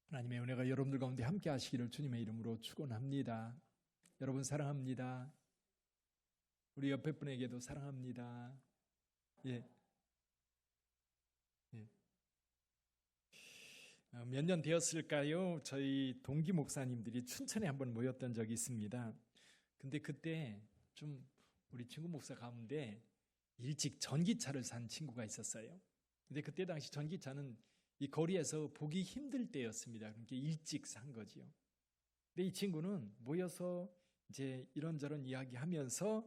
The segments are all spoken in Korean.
하나님의 은혜가 여러분들 가운데 함께 하시기를 주님의 이름으로 축원합니다. 여러분 사랑합니다. 우리 옆에 분에게도 사랑합니다. 예. 몇 년 되었을까요? 저희 동기 목사님들이 춘천에 한번 모였던 적이 있습니다. 근데 그때 좀 우리 친구 목사 가운데 일찍 전기차를 산 친구가 있었어요. 근데 그때 당시 전기차는 이 거리에서 보기 힘들 때였습니다. 그러니까 일찍 산 거지요. 근데 이 친구는 모여서 이제 이런저런 이야기하면서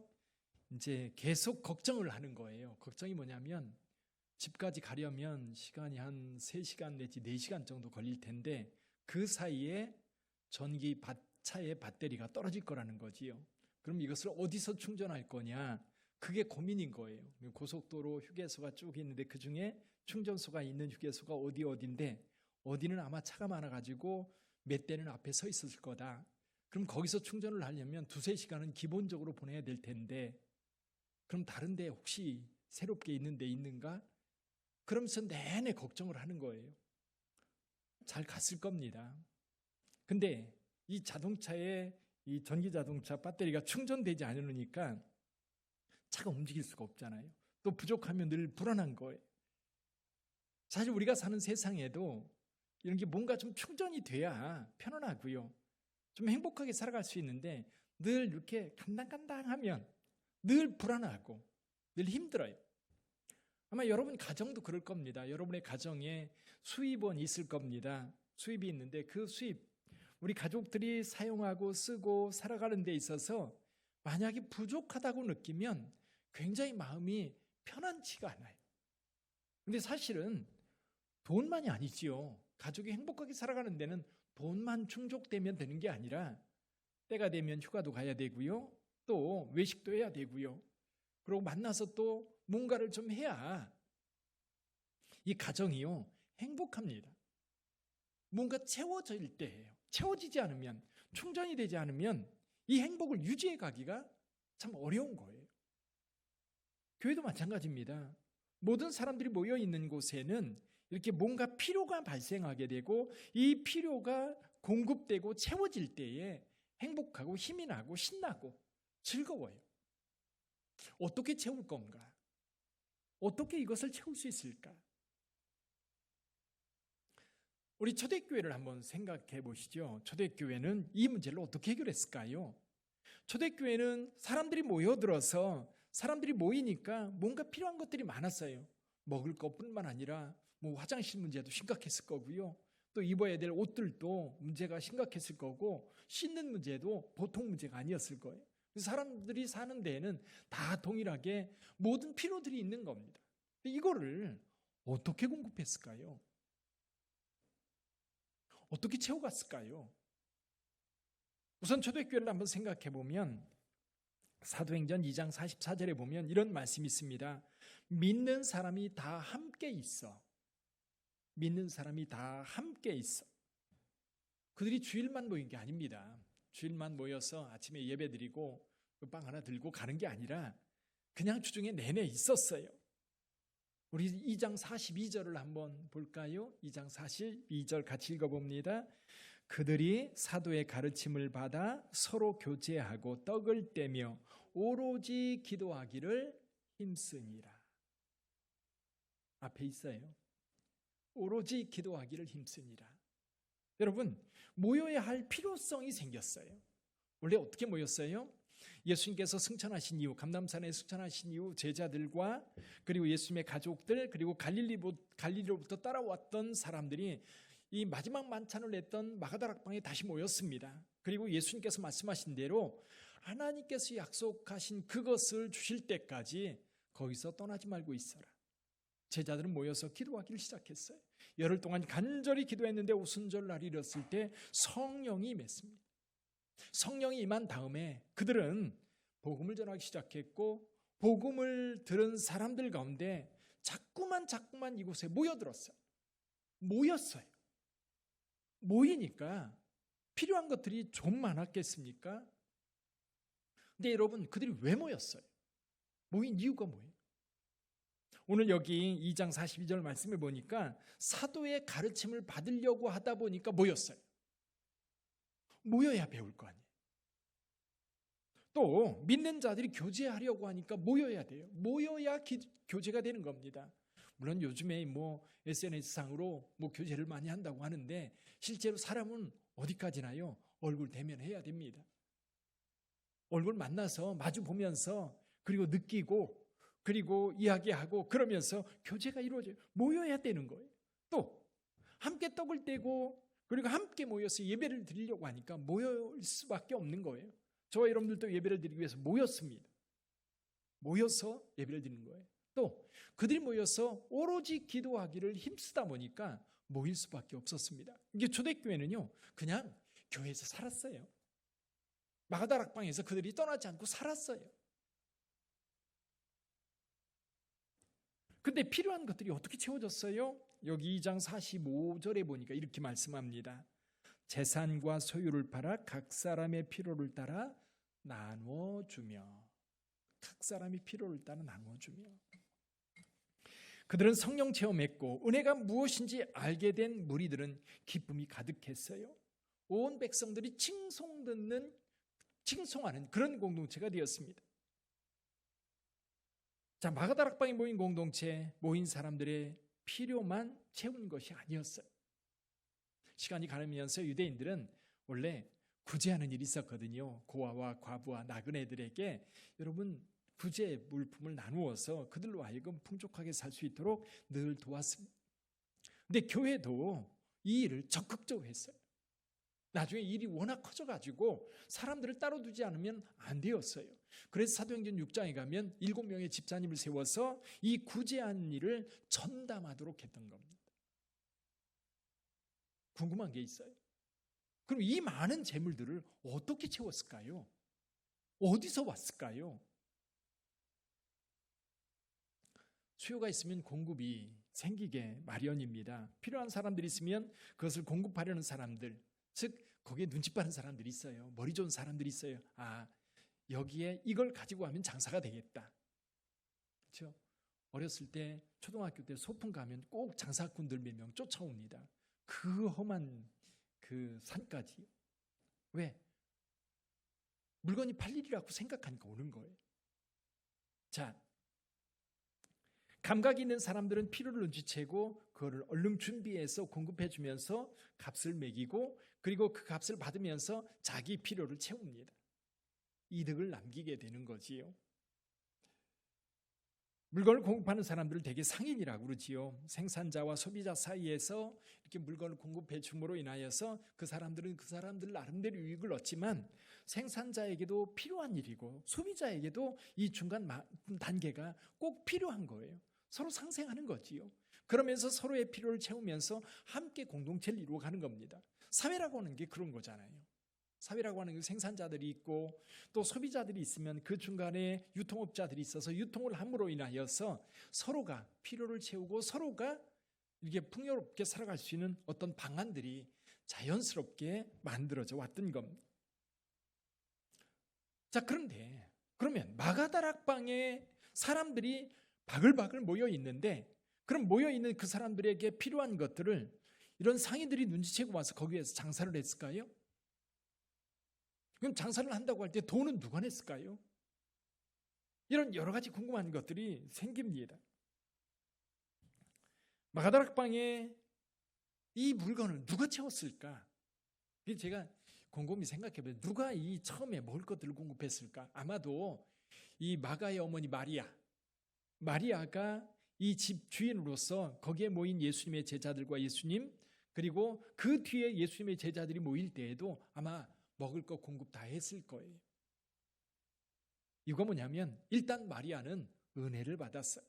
이제 계속 걱정을 하는 거예요. 걱정이 뭐냐면 집까지 가려면 시간이 한 3시간 내지 4시간 정도 걸릴 텐데 그 사이에 차의 배터리가 떨어질 거라는 거지요. 그럼 이것을 어디서 충전할 거냐? 그게 고민인 거예요. 고속도로 휴게소가 쭉 있는데 그중에 충전소가 있는 휴게소가 어디인데 어디는 아마 차가 많아가지고 몇 대는 앞에 서 있었을 거다. 그럼 거기서 충전을 하려면 2-3시간은 기본적으로 보내야 될 텐데 그럼 다른 데 혹시 새롭게 있는 데 있는가? 그러면서 내내 걱정을 하는 거예요. 잘 갔을 겁니다. 근데 이 자동차에 이 전기자동차 배터리가 충전되지 않으니까 차가 움직일 수가 없잖아요. 또 부족하면 늘 불안한 거예요. 사실 우리가 사는 세상에도 이런 게 뭔가 좀 충전이 돼야 편안하고요. 좀 행복하게 살아갈 수 있는데 늘 이렇게 간당간당하면 늘 불안하고 늘 힘들어요. 아마 여러분 가정도 그럴 겁니다. 여러분의 가정에 수입원 있을 겁니다. 수입이 있는데 그 수입, 우리 가족들이 사용하고 쓰고 살아가는 데 있어서 만약에 부족하다고 느끼면 굉장히 마음이 편안치가 않아요. 근데 사실은 돈만이 아니지요. 가족이 행복하게 살아가는 데는 돈만 충족되면 되는 게 아니라 때가 되면 휴가도 가야 되고요. 또 외식도 해야 되고요. 그리고 만나서 또 뭔가를 좀 해야 이 가정이요 행복합니다. 뭔가 채워질 때예요. 채워지지 않으면, 충전이 되지 않으면 이 행복을 유지해 가기가 참 어려운 거예요. 교회도 마찬가지입니다. 모든 사람들이 모여 있는 곳에는 이렇게 뭔가 필요가 발생하게 되고 이 필요가 공급되고 채워질 때에 행복하고 힘이 나고 신나고 즐거워요. 어떻게 채울 건가? 어떻게 이것을 채울 수 있을까? 우리 초대교회를 한번 생각해 보시죠. 초대교회는 이 문제를 어떻게 해결했을까요? 초대교회는 사람들이 모여들어서 사람들이 모이니까 뭔가 필요한 것들이 많았어요. 먹을 것뿐만 아니라 뭐 화장실 문제도 심각했을 거고요. 또 입어야 될 옷들도 문제가 심각했을 거고 씻는 문제도 보통 문제가 아니었을 거예요. 사람들이 사는 데에는 다 동일하게 모든 필요들이 있는 겁니다. 이거를 어떻게 공급했을까요? 어떻게 채워갔을까요? 우선 초대교회를 한번 생각해 보면 사도행전 2장 44절에 보면 이런 말씀이 있습니다. 믿는 사람이 다 함께 있어. 믿는 사람이 다 함께 있어. 그들이 주일만 모인 게 아닙니다. 주일만 모여서 아침에 예배 드리고 빵 하나 들고 가는 게 아니라 그냥 주중에 내내 있었어요. 우리 2장 42절을 한번 볼까요? 2장 42절 같이 읽어봅니다. 그들이 사도의 가르침을 받아 서로 교제하고 떡을 떼며 오로지 기도하기를 힘쓰니라. 앞에 있어요. 오로지 기도하기를 힘쓰니라. 여러분, 모여야 할 필요성이 생겼어요. 원래 어떻게 모였어요? 예수님께서 승천하신 이후, 감람산에 승천하신 이후 제자들과 그리고 예수님의 가족들 그리고 갈릴리로부터 따라왔던 사람들이 이 마지막 만찬을 냈던 마가다락방에 다시 모였습니다. 그리고 예수님께서 말씀하신 대로 하나님께서 약속하신 그것을 주실 때까지 거기서 떠나지 말고 있어라. 제자들은 모여서 기도하기를 시작했어요. 열흘 동안 간절히 기도했는데 오순절 날이 이뤘을 때 성령이 임했습니다. 성령이 임한 다음에 그들은 복음을 전하기 시작했고 복음을 들은 사람들 가운데 자꾸만 이곳에 모였어요. 모이니까 필요한 것들이 좀 많았겠습니까? 근데 여러분, 그들이 왜 모였어요? 모인 이유가 뭐예요? 오늘 여기 2장 42절 말씀을 보니까 사도의 가르침을 받으려고 하다 보니까 모였어요. 모여야 배울 거 아니에요. 또 믿는 자들이 교제하려고 하니까 모여야 돼요. 모여야 교제가 되는 겁니다. 물론 요즘에 SNS상으로 교제를 많이 한다고 하는데 실제로 사람은 어디까지나요? 얼굴 대면해야 됩니다. 얼굴 만나서 마주 보면서 그리고 느끼고 그리고 이야기하고 그러면서 교제가 이루어져요. 모여야 되는 거예요. 또 함께 떡을 떼고 그리고 함께 모여서 예배를 드리려고 하니까 모일 수밖에 없는 거예요. 저와 여러분들도 예배를 드리기 위해서 모였습니다. 모여서 예배를 드리는 거예요. 또 그들이 모여서 오로지 기도하기를 힘쓰다 보니까 모일 수밖에 없었습니다. 이게 초대교회는요, 그냥 교회에서 살았어요. 마가다락방에서 그들이 떠나지 않고 살았어요. 근데 필요한 것들이 어떻게 채워졌어요? 여기 2장 45절에 보니까 이렇게 말씀합니다. 재산과 소유를 팔아 각 사람의 필요를 따라 나누어주며, 각 사람이 필요를 따라 나누어주며. 그들은 성령 체험했고 은혜가 무엇인지 알게 된 무리들은 기쁨이 가득했어요. 온 백성들이 칭송하는 그런 공동체가 되었습니다. 자, 마가다락방에 모인 공동체, 모인 사람들의 필요만 채운 것이 아니었어요. 시간이 가면서 유대인들은 원래 구제하는 일이 있었거든요. 고아와 과부와 나그네들에게 여러분 구제 물품을 나누어서 그들로 하여금 풍족하게 살 수 있도록 늘 도왔습니다. 근데 교회도 이 일을 적극적으로 했어요. 나중에 일이 워낙 커져가지고 사람들을 따로 두지 않으면 안 되었어요. 그래서 사도행전 6장에 가면 7명의 집사님을 세워서 이 구제한 일을 전담하도록 했던 겁니다. 궁금한 게 있어요. 그럼 이 많은 재물들을 어떻게 채웠을까요? 어디서 왔을까요? 수요가 있으면 공급이 생기게 마련입니다. 필요한 사람들이 있으면 그것을 공급하려는 사람들, 즉 거기에 눈치 빠른 사람들이 있어요. 머리 좋은 사람들이 있어요. 아, 여기에 이걸 가지고 하면 장사가 되겠다. 그렇죠? 어렸을 때 초등학교 때 소풍 가면 꼭 장사꾼들 몇 명 쫓아옵니다. 그 험한 그 산까지. 왜? 물건이 팔리리라고 생각하니까 오는 거예요. 자, 감각이 있는 사람들은 필요를 눈치채고 그거를 얼른 준비해서 공급해주면서 값을 매기고 그리고 그 값을 받으면서 자기 필요를 채웁니다. 이득을 남기게 되는 거지요. 물건을 공급하는 사람들을 대개 상인이라고 그러지요. 생산자와 소비자 사이에서 이렇게 물건을 공급해 줌으로 인하여서 그 사람들은 그 사람들 나름대로 유익을 얻지만 생산자에게도 필요한 일이고 소비자에게도 이 중간 단계가 꼭 필요한 거예요. 서로 상생하는 거지요. 그러면서 서로의 필요를 채우면서 함께 공동체를 이루어가는 겁니다. 사회라고 하는 게 그런 거잖아요. 사회라고 하는 게 생산자들이 있고 또 소비자들이 있으면 그 중간에 유통업자들이 있어서 유통을 함으로 인하여서 서로가 필요를 채우고 서로가 이렇게 풍요롭게 살아갈 수 있는 어떤 방안들이 자연스럽게 만들어져 왔던 겁니다. 자, 그런데 그러면 마가다락방에 사람들이 바글바글 모여 있는데 그럼 모여 있는 그 사람들에게 필요한 것들을 이런 상인들이 눈치채고 와서 거기에서 장사를 했을까요? 그럼 장사를 한다고 할 때 돈은 누가 냈을까요? 이런 여러 가지 궁금한 것들이 생깁니다. 마가다락방에 이 물건을 누가 채웠을까? 제가 곰곰이 생각해보면 누가 이 처음에 먹을 것들을 공급했을까? 아마도 이 마가의 어머니 마리아가 이 집 주인으로서 거기에 모인 예수님의 제자들과 예수님 그리고 그 뒤에 예수님의 제자들이 모일 때에도 아마 먹을 것 공급 다 했을 거예요. 이거 뭐냐면 일단 마리아는 은혜를 받았어요.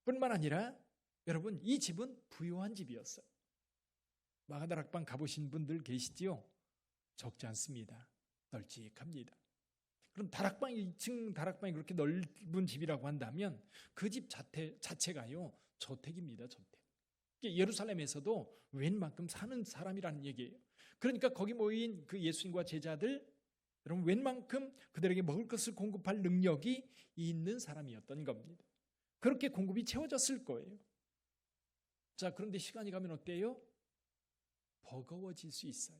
뿐만 아니라 여러분 이 집은 부유한 집이었어요. 마가다락방 가보신 분들 계시지요? 적지 않습니다. 널찍합니다. 그럼 다락방이 2층 다락방이 그렇게 넓은 집이라고 한다면 그 집 자체가요 저택입니다. 저택. 예루살렘에서도 웬만큼 사는 사람이라는 얘기예요. 그러니까 거기 모인 그 예수님과 제자들 여러분 웬만큼 그들에게 먹을 것을 공급할 능력이 있는 사람이었던 겁니다. 그렇게 공급이 채워졌을 거예요. 자, 그런데 시간이 가면 어때요? 버거워질 수 있어요.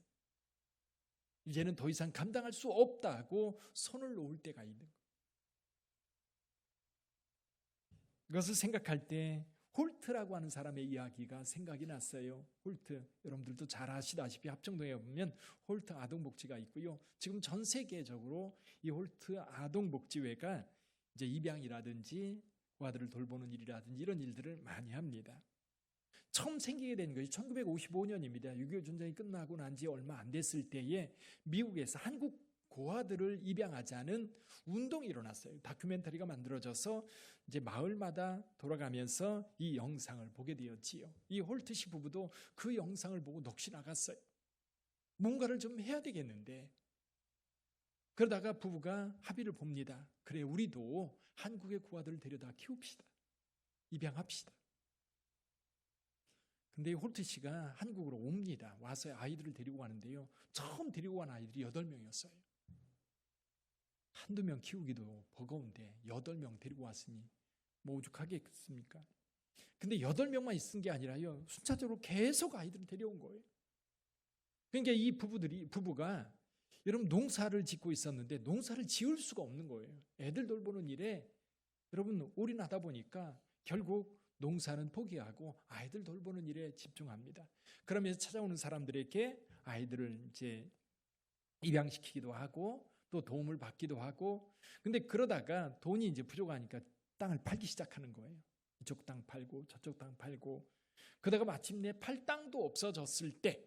이제는 더 이상 감당할 수 없다고 손을 놓을 때가 있는 거예요. 이것을 생각할 때 홀트라고 하는 사람의 이야기가 생각이 났어요. 홀트, 여러분들도 잘 아시다시피 합정동에 보면 홀트 아동복지가 있고요. 지금 전 세계적으로 이 홀트 아동복지회가 이제 입양이라든지 고아들을 돌보는 일이라든지 이런 일들을 많이 합니다. 처음 생기게 된 것이 1955년입니다. 6.25 전쟁이 끝나고 난 지 얼마 안 됐을 때에 미국에서 한국 고아들을 입양하자는 운동이 일어났어요. 다큐멘터리가 만들어져서 이제 마을마다 돌아가면서 이 영상을 보게 되었지요. 이 홀트 씨 부부도 그 영상을 보고 넋이 나갔어요. 뭔가를 좀 해야 되겠는데, 그러다가 부부가 합의를 봅니다. 그래, 우리도 한국의 고아들을 데려다 키웁시다. 입양합시다. 근데 홀트 씨가 한국으로 옵니다. 와서 아이들을 데리고 가는데요. 처음 데리고 간 아이들이 8명이었어요. 한두 명 키우기도 버거운데 8명 데리고 왔으니 뭐 오죽하겠습니까? 근데 8명만 있은 게 아니라요. 순차적으로 계속 아이들을 데려온 거예요. 그러니까 이 부부가 여러분 농사를 짓고 있었는데 농사를 지을 수가 없는 거예요. 애들 돌보는 일에 여러분 올인하다 보니까 결국 농사는 포기하고 아이들 돌보는 일에 집중합니다. 그러면서 찾아오는 사람들에게 아이들을 이제 입양시키기도 하고 또 도움을 받기도 하고, 근데 그러다가 돈이 이제 부족하니까 땅을 팔기 시작하는 거예요. 이쪽 땅 팔고 저쪽 땅 팔고, 그러다가 마침내 팔 땅도 없어졌을 때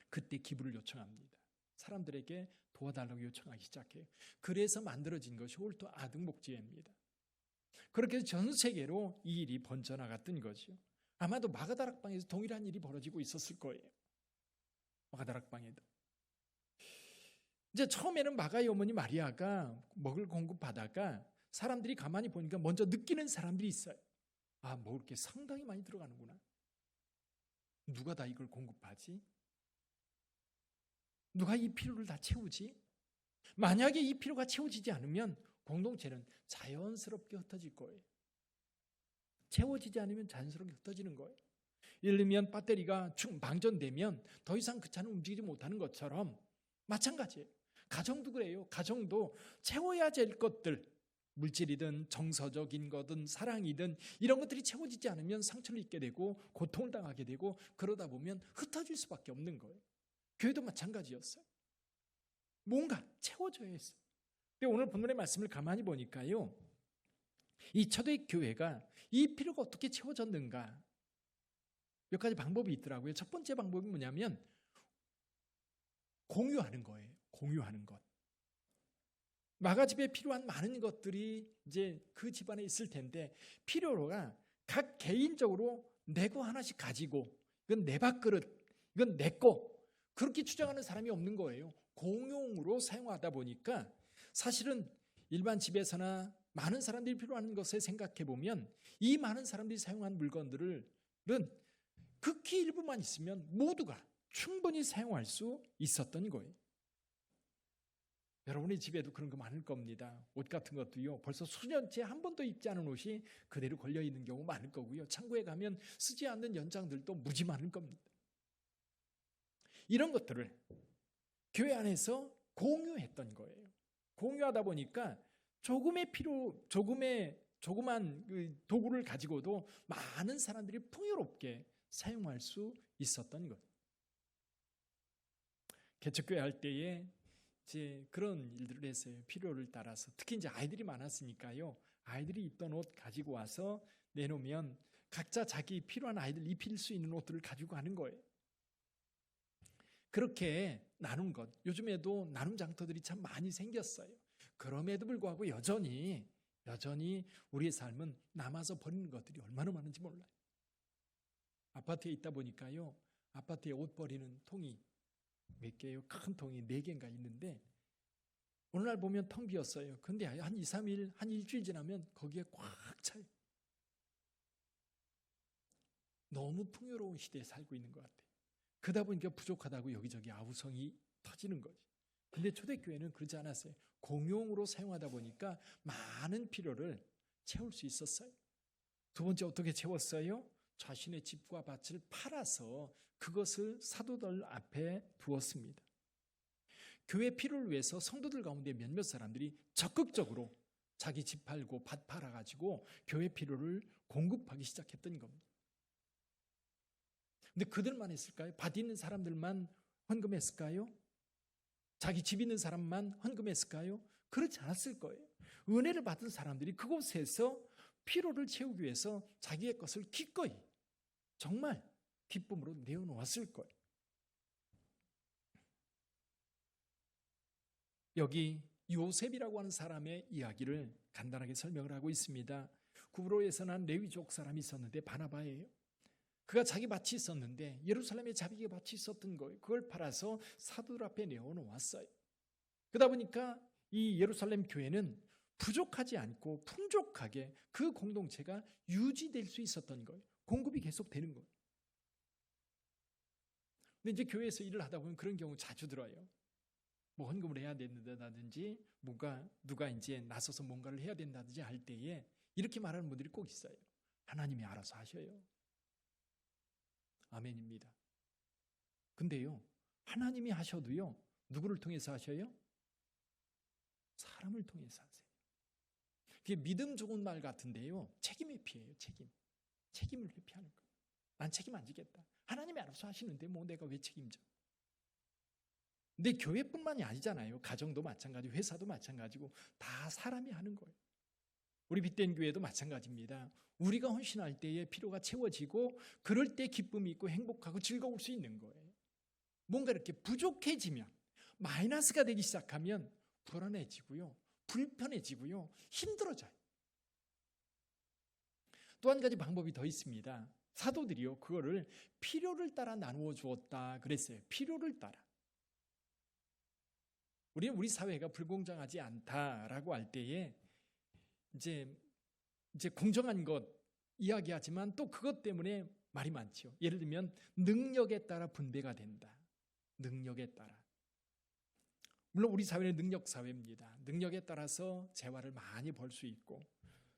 그때 기부를 요청합니다. 사람들에게 도와달라고 요청하기 시작해요. 그래서 만들어진 것이 홀트 아동복지회입니다. 그렇게 해서 전 세계로 이 일이 번져나갔던 거죠. 아마도 마가다락방에서 동일한 일이 벌어지고 있었을 거예요. 마가다락방에도. 이제 처음에는 마가의 어머니 마리아가 먹을 공급하다가 사람들이 가만히 보니까 먼저 느끼는 사람들이 있어요. 아, 먹을 게 상당히 많이 들어가는구나. 누가 다 이걸 공급하지? 누가 이 필요를 다 채우지? 만약에 이 필요가 채워지지 않으면 공동체는 자연스럽게 흩어질 거예요. 채워지지 않으면 자연스럽게 흩어지는 거예요. 예를 들면 배터리가 방전되면 더 이상 그 차는 움직이지 못하는 것처럼 마찬가지예요. 가정도 그래요. 가정도 채워야 될 것들, 물질이든 정서적인 거든 사랑이든 이런 것들이 채워지지 않으면 상처를 입게 되고 고통을 당하게 되고 그러다 보면 흩어질 수밖에 없는 거예요. 교회도 마찬가지였어요. 뭔가 채워줘야 했어요. 근데 오늘 본문의 말씀을 가만히 보니까요, 이 초대교회가 이 필요가 어떻게 채워졌는가 몇 가지 방법이 있더라고요. 첫 번째 방법이 뭐냐면 공유하는 거예요. 공유하는 것. 마가집에 필요한 많은 것들이 이제 그 집안에 있을 텐데 필요로가 각 개인적으로 내 거 하나씩 가지고 이건 내 밥그릇, 이건 내 거 그렇게 주장하는 사람이 없는 거예요. 공용으로 사용하다 보니까 사실은 일반 집에서나 많은 사람들이 필요한 것을 생각해 보면 이 많은 사람들이 사용한 물건들은 극히 일부만 있으면 모두가 충분히 사용할 수 있었던 거예요. 여러분의 집에도 그런 거 많을 겁니다. 옷 같은 것도요, 벌써 수년째 한 번도 입지 않은 옷이 그대로 걸려 있는 경우 많을 거고요. 창고에 가면 쓰지 않는 연장들도 무지 많을 겁니다. 이런 것들을 교회 안에서 공유했던 거예요. 공유하다 보니까 조그만 그 도구를 가지고도 많은 사람들이 풍요롭게 사용할 수 있었던 것. 개척교회 할 때에 이제 그런 일들을 했어요. 필요를 따라서. 특히 이제 아이들이 많았으니까요. 아이들이 입던 옷 가지고 와서 내놓으면 각자 자기 필요한 아이들 입힐 수 있는 옷들을 가지고 가는 거예요. 그렇게 나눈 것. 요즘에도 나눔 장터들이 참 많이 생겼어요. 그럼에도 불구하고 여전히 우리의 삶은 남아서 버리는 것들이 얼마나 많은지 몰라요. 아파트에 있다 보니까요. 아파트에 옷 버리는 통이 몇 개요? 큰 통이 4개인가 있는데 오늘날 보면 텅 비었어요. 근데 한 2, 3일, 한 일주일 지나면 거기에 꽉 차요. 너무 풍요로운 시대에 살고 있는 것 같아요. 그러다 보니까 부족하다고 여기저기 아우성이 터지는 거지. 근데 초대교회는 그러지 않았어요. 공용으로 사용하다 보니까 많은 필요를 채울 수 있었어요. 두 번째 어떻게 채웠어요? 자신의 집과 밭을 팔아서 그것을 사도들 앞에 두었습니다. 교회 필요를 위해서 성도들 가운데 몇몇 사람들이 적극적으로 자기 집 팔고 밭 팔아가지고 교회 필요를 공급하기 시작했던 겁니다. 근데 그들만 했을까요? 밭 있는 사람들만 헌금했을까요? 자기 집 있는 사람만 헌금했을까요? 그렇지 않았을 거예요. 은혜를 받은 사람들이 그곳에서 필요를 채우기 위해서 자기의 것을 기꺼이 정말 기쁨으로 내어놓았을 거예요. 여기 요셉이라고 하는 사람의 이야기를 간단하게 설명을 하고 있습니다. 구브로에서 난 레위족 사람이 있었는데 바나바예요. 그가 자기 밭이 있었는데 예루살렘에 자기의 밭이 있었던 거예요. 그걸 팔아서 사도들 앞에 내어놓았어요. 그러다 보니까 이 예루살렘 교회는 부족하지 않고 풍족하게 그 공동체가 유지될 수 있었던 거예요. 공급이 계속 되는 거예요. 근데 이제 교회에서 일을 하다 보면 그런 경우 자주 들어요. 뭐 헌금을 해야 된다든지 뭔가 누가 이제 나서서 뭔가를 해야 된다든지 할 때에 이렇게 말하는 분들이 꼭 있어요. 하나님이 알아서 하셔요. 아멘입니다. 근데요, 하나님이 하셔도요, 누구를 통해서 하셔요? 사람을 통해서 하세요. 그게 믿음 좋은 말 같은데요, 책임 회피예요. 책임을 회피하는 거예요. 난 책임 안 지겠다. 하나님이 알아서 하시는데 뭐 내가 왜 책임져? 근데 교회뿐만이 아니잖아요. 가정도 마찬가지고 회사도 마찬가지고 다 사람이 하는 거예요. 우리 빛된 교회도 마찬가지입니다. 우리가 헌신할 때에 필요가 채워지고 그럴 때 기쁨이 있고 행복하고 즐거울 수 있는 거예요. 뭔가 이렇게 부족해지면 마이너스가 되기 시작하면 불안해지고요. 불편해지고요. 힘들어져요. 또 한 가지 방법이 더 있습니다. 사도들이요, 그거를 필요를 따라 나누어 주었다 그랬어요. 필요를 따라. 우리는 우리 사회가 불공정하지 않다라고 할 때에 이제 공정한 것 이야기하지만 또 그것 때문에 말이 많죠. 예를 들면 능력에 따라 분배가 된다. 능력에 따라. 물론 우리 사회는 능력 사회입니다. 능력에 따라서 재화를 많이 벌 수 있고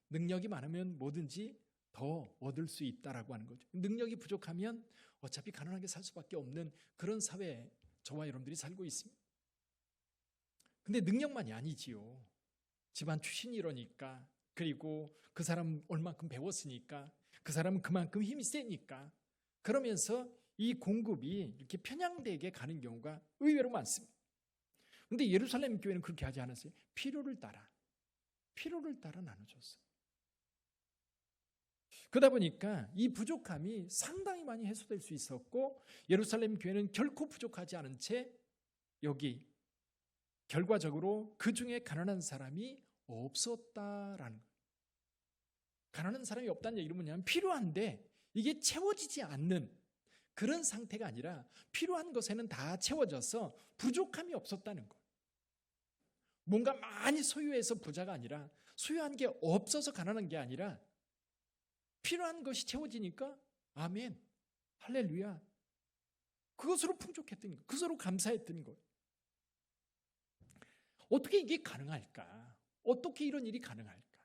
능력이 많으면 뭐든지 더 얻을 수 있다라고 하는 거죠. 능력이 부족하면 어차피 가난하게 살 수밖에 없는 그런 사회에 저와 여러분들이 살고 있습니다. 근데 능력만이 아니지요. 집안 출신이 이러니까, 그리고 그 사람 얼만큼 배웠으니까, 그 사람은 그만큼 힘이 세니까, 그러면서 이 공급이 이렇게 편향되게 가는 경우가 의외로 많습니다. 근데 예루살렘 교회는 그렇게 하지 않았어요. 필요를 따라 나눠줬어요. 그러다 보니까 이 부족함이 상당히 많이 해소될 수 있었고, 예루살렘 교회는 결코 부족하지 않은 채 여기 결과적으로 그 중에 가난한 사람이 없었다라는 거예요. 가난한 사람이 없다는 얘기는 뭐냐면 필요한데 이게 채워지지 않는 그런 상태가 아니라 필요한 것에는 다 채워져서 부족함이 없었다는 거예요. 뭔가 많이 소유해서 부자가 아니라 소유한 게 없어서 가난한 게 아니라 필요한 것이 채워지니까 아멘, 할렐루야, 그것으로 풍족했던 거예요. 그것으로 감사했던 거예요. 어떻게 이게 가능할까? 어떻게 이런 일이 가능할까?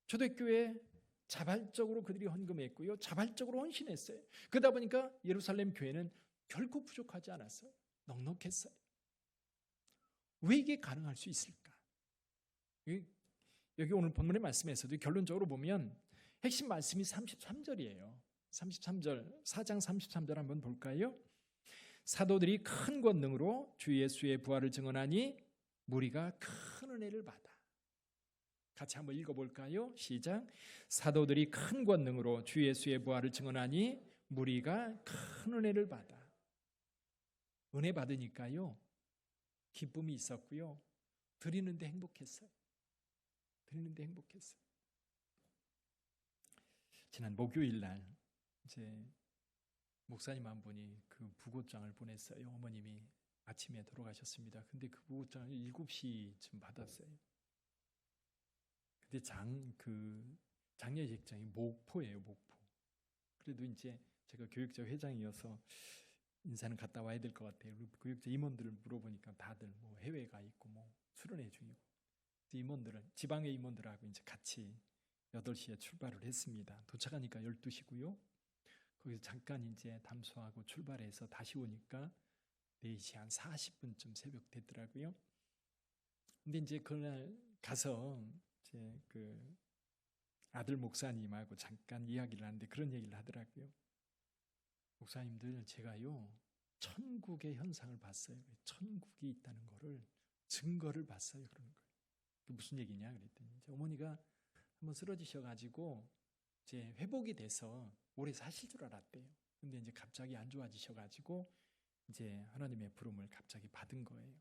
초대교회 자발적으로 그들이 헌금했고요. 자발적으로 헌신했어요. 그러다 보니까 예루살렘 교회는 결코 부족하지 않았어요. 넉넉했어요. 왜 이게 가능할 수 있을까? 여기 오늘 본문의 말씀에서도 결론적으로 보면 핵심 말씀이 33절이에요. 33절, 4장 33절 한번 볼까요? 사도들이 큰 권능으로 주 예수의 부활을 증언하니 무리가 큰 은혜를 받아. 같이 한번 읽어볼까요? 시작. 사도들이 큰 권능으로 주 예수의 부활을 증언하니 무리가 큰 은혜를 받아. 은혜 받으니까요, 기쁨이 있었고요, 드리는데 행복했어요. 지난 목요일 날 이제 목사님 한 분이 그 부고장을 보냈어요. 어머님이 아침에 돌아가셨습니다. 근데 그 부고장을 7시쯤 받았어요. 근데 장례식장이 목포예요, 목포. 그래도 이제 제가 교육자 회장이어서 인사는 갔다 와야 될 것 같아요. 교육자 임원들을 물어보니까 다들 뭐 해외 가 있고 뭐 수련회 중이고. 임원들은 지방의 임원들하고 이제 같이 8시에 출발을 했습니다. 도착하니까 12시고요. 거기서 잠깐 이제 담소하고 출발해서 다시 오니까 4시 한 40분쯤 새벽 됐더라고요. 근데 이제 그날 가서 이제 그 아들 목사님하고 잠깐 이야기를 하는데 그런 얘기를 하더라고요. 목사님들, 제가요 천국의 현상을 봤어요. 천국이 있다는 거를 증거를 봤어요. 그러는 거예요. 그 무슨 얘기냐 그랬더니 이제 어머니가 한번 쓰러지셔가지고 이제 회복이 돼서 오래 사실 줄 알았대요. 근데 이제 갑자기 안 좋아지셔가지고 이제 하나님의 부름을 갑자기 받은 거예요.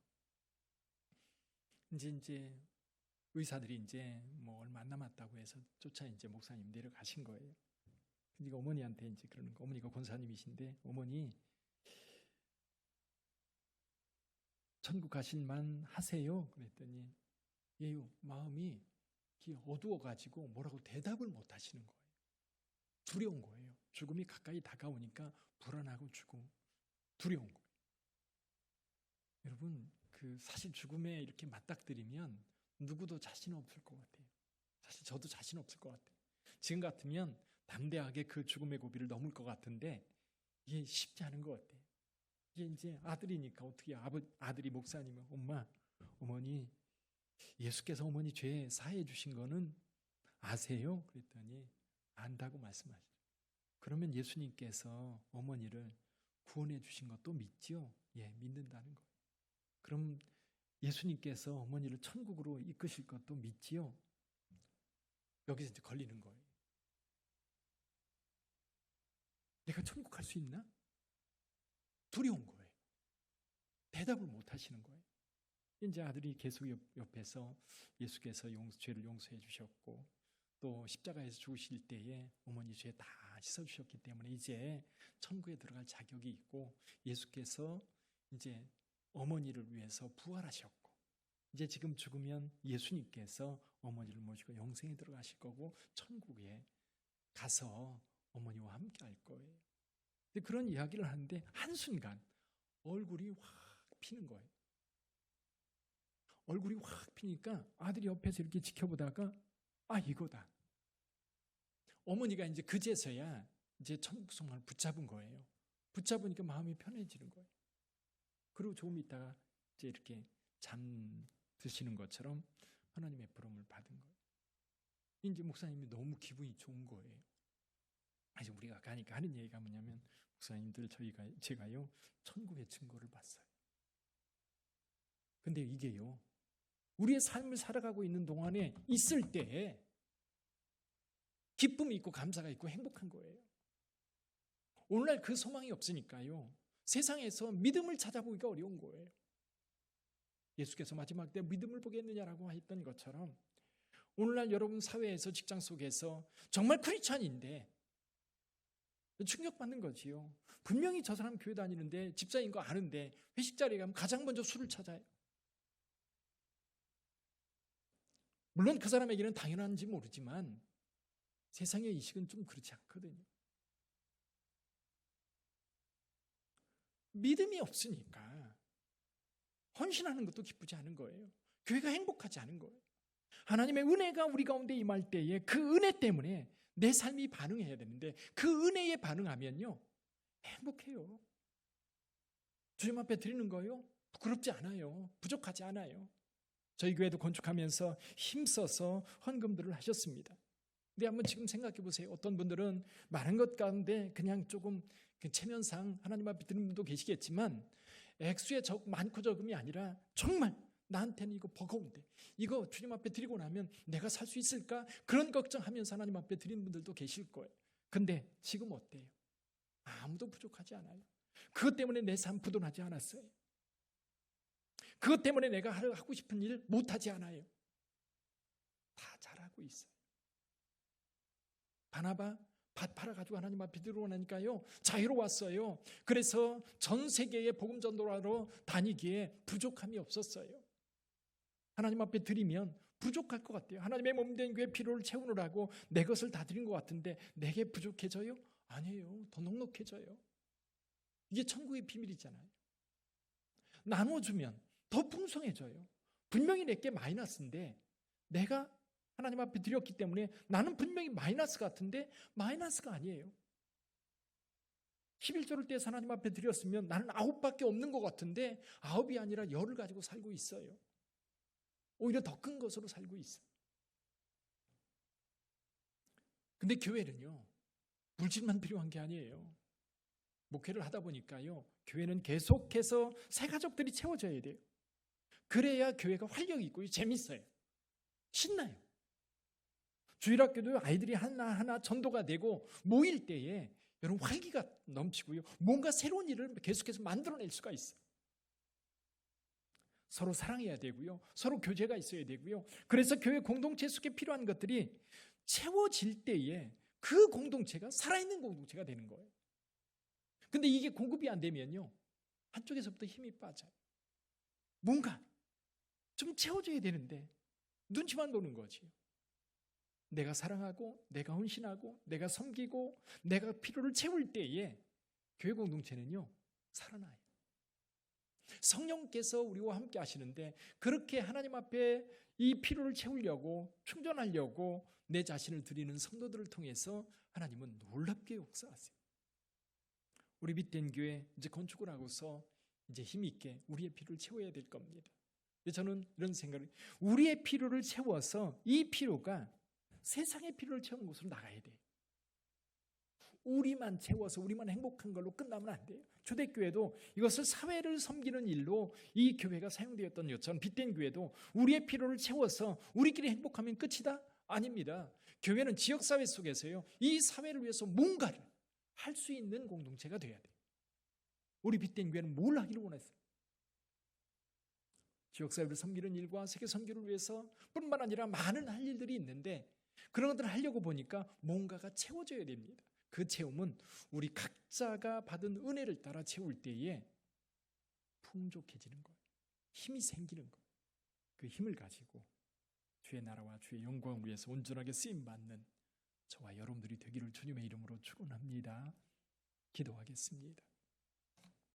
이제 의사들이 이제 뭐 얼마 안 남았다고 해서 쫓아 이제 목사님 내려가신 거예요. 근데 어머니한테 이제 그러는 거. 어머니가 권사님이신데 어머니 천국 가실 만 하세요? 그랬더니 예요 마음이 어두워가지고 뭐라고 대답을 못 하시는 거예요. 두려운 거예요. 죽음이 가까이 다가오니까 불안하고 두려운 거예요. 여러분, 그 사실 죽음에 이렇게 맞닥뜨리면 누구도 자신 없을 것 같아요. 사실 저도 자신 없을 것 같아요. 지금 같으면 담대하게 그 죽음의 고비를 넘을 것 같은데 이게 쉽지 않은 것 같아요. 이게 이제 아들이니까 어떻게 아들이 목사님은 어머니 예수께서 어머니 죄 사해 주신 거는 아세요? 그랬더니 안다고 말씀하시죠. 그러면 예수님께서 어머니를 구원해 주신 것도 믿지요? 예, 믿는다는 거예요. 그럼 예수님께서 어머니를 천국으로 이끄실 것도 믿지요? 여기서 이제 걸리는 거예요. 내가 천국 갈 수 있나? 두려운 거예요. 대답을 못 하시는 거예요. 이제 아들이 계속 옆에서 예수께서 죄를 용서해 주셨고 또 십자가에서 죽으실 때에 어머니 죄 다 씻어주셨기 때문에 이제 천국에 들어갈 자격이 있고 예수께서 이제 어머니를 위해서 부활하셨고 이제 지금 죽으면 예수님께서 어머니를 모시고 영생에 들어가실 거고 천국에 가서 어머니와 함께 할 거예요. 근데 그런 이야기를 하는데 한순간 얼굴이 확 피는 거예요. 얼굴이 확 피니까 아들이 옆에서 이렇게 지켜보다가 이거다. 어머니가 이제 그제서야 이제 천국 소망을 붙잡은 거예요. 붙잡으니까 마음이 편해지는 거예요. 그리고 조금 있다가 이제 이렇게 잠드시는 것처럼 하나님의 부름을 받은 거예요. 이제 목사님이 너무 기분이 좋은 거예요. 이제 우리가 가니까 하는 얘기가 뭐냐면 목사님들 제가요 천국의 증거를 봤어요. 근데 이게요 우리의 삶을 살아가고 있는 동안에 있을 때에 기쁨이 있고 감사가 있고 행복한 거예요. 오늘날 그 소망이 없으니까요 세상에서 믿음을 찾아보기가 어려운 거예요. 예수께서 마지막 때 믿음을 보겠느냐라고 했던 것처럼 오늘날 여러분 사회에서 직장 속에서 정말 크리스찬인데 충격받는 거지요. 분명히 저 사람 교회 다니는데 집사인 거 아는데 회식 자리에 가면 가장 먼저 술을 찾아요. 물론 그 사람에게는 당연한지 모르지만 세상의 이식은 좀 그렇지 않거든요. 믿음이 없으니까 헌신하는 것도 기쁘지 않은 거예요. 교회가 행복하지 않은 거예요. 하나님의 은혜가 우리 가운데 임할 때에 그 은혜 때문에 내 삶이 반응해야 되는데 그 은혜에 반응하면요 행복해요. 주님 앞에 드리는 거요 부끄럽지 않아요. 부족하지 않아요. 저희 교회도 건축하면서 힘써서 헌금들을 하셨습니다. 근데 한번 지금 생각해 보세요. 어떤 분들은 많은 것 가운데 그냥 조금 체면상 하나님 앞에 드리는 분도 계시겠지만 액수의 많고 적음이 아니라 정말 나한테는 이거 버거운데 이거 주님 앞에 드리고 나면 내가 살 수 있을까? 그런 걱정하면서 하나님 앞에 드리는 분들도 계실 거예요. 근데 지금 어때요? 아무도 부족하지 않아요. 그것 때문에 내 삶 부도나지 않았어요. 그것 때문에 내가 하고 싶은 일 못하지 않아요. 다 잘하고 있어요. 바나바 밭 팔아가지고 하나님 앞에 들어오니까요 자유로웠어요. 그래서 전 세계에 복음 전도하러 다니기에 부족함이 없었어요. 하나님 앞에 드리면 부족할 것 같아요. 하나님의 몸된 교회 필요를 채우느라고 내 것을 다 드린 것 같은데 내게 부족해져요? 아니에요. 더 넉넉해져요. 이게 천국의 비밀이잖아요. 나눠주면 더 풍성해져요. 분명히 내게 마이너스인데 내가 하나님 앞에 드렸기 때문에 나는 분명히 마이너스 같은데 마이너스가 아니에요. 11조를 떼서 하나님 앞에 드렸으면 나는 9밖에 없는 것 같은데 9이 아니라 10을 가지고 살고 있어요. 오히려 더 큰 것으로 살고 있어요. 근데 교회는요, 물질만 필요한 게 아니에요. 목회를 하다 보니까요, 교회는 계속해서 새 가족들이 채워져야 돼요. 그래야 교회가 활력이 있고 재밌어요. 신나요. 주일학교도 아이들이 하나하나 전도가 되고 모일 때에 여러분 활기가 넘치고요. 뭔가 새로운 일을 계속해서 만들어낼 수가 있어요. 서로 사랑해야 되고요. 서로 교제가 있어야 되고요. 그래서 교회 공동체 속에 필요한 것들이 채워질 때에 그 공동체가 살아있는 공동체가 되는 거예요. 근데 이게 공급이 안 되면요, 한쪽에서부터 힘이 빠져요. 뭔가 좀 채워줘야 되는데 눈치만 보는 거지. 내가 사랑하고 내가 헌신하고 내가 섬기고 내가 필요를 채울 때에 교회 공동체는요, 살아나요. 성령께서 우리와 함께 하시는데 그렇게 하나님 앞에 이 필요를 채우려고 충전하려고 내 자신을 드리는 성도들을 통해서 하나님은 놀랍게 역사하세요. 우리 빛된 교회 이제 건축을 하고서 이제 힘있게 우리의 필요를 채워야 될 겁니다. 저는 이런 생각을, 우리의 필요를 채워서 이 필요가 세상의 필요를 채우는 곳으로 나가야 돼요. 우리만 채워서 우리만 행복한 걸로 끝나면 안 돼요. 초대교회도 이것을 사회를 섬기는 일로 이 교회가 사용되었던 것처럼 빛된 교회도 우리의 필요를 채워서 우리끼리 행복하면 끝이다? 아닙니다. 교회는 지역사회 속에서요, 이 사회를 위해서 뭔가를 할 수 있는 공동체가 돼야 돼요. 우리 빛된 교회는 뭘 하기를 원했어요? 지역사회를 섬기는 일과 세계 선교를 위해서 뿐만 아니라 많은 할 일들이 있는데 그런 것들을 하려고 보니까 뭔가가 채워져야 됩니다. 그 채움은 우리 각자가 받은 은혜를 따라 채울 때에 풍족해지는 거예요. 힘이 생기는 거예요. 그 힘을 가지고 주의 나라와 주의 영광을 위해서 온전하게 쓰임받는 저와 여러분들이 되기를 주님의 이름으로 축원합니다. 기도하겠습니다.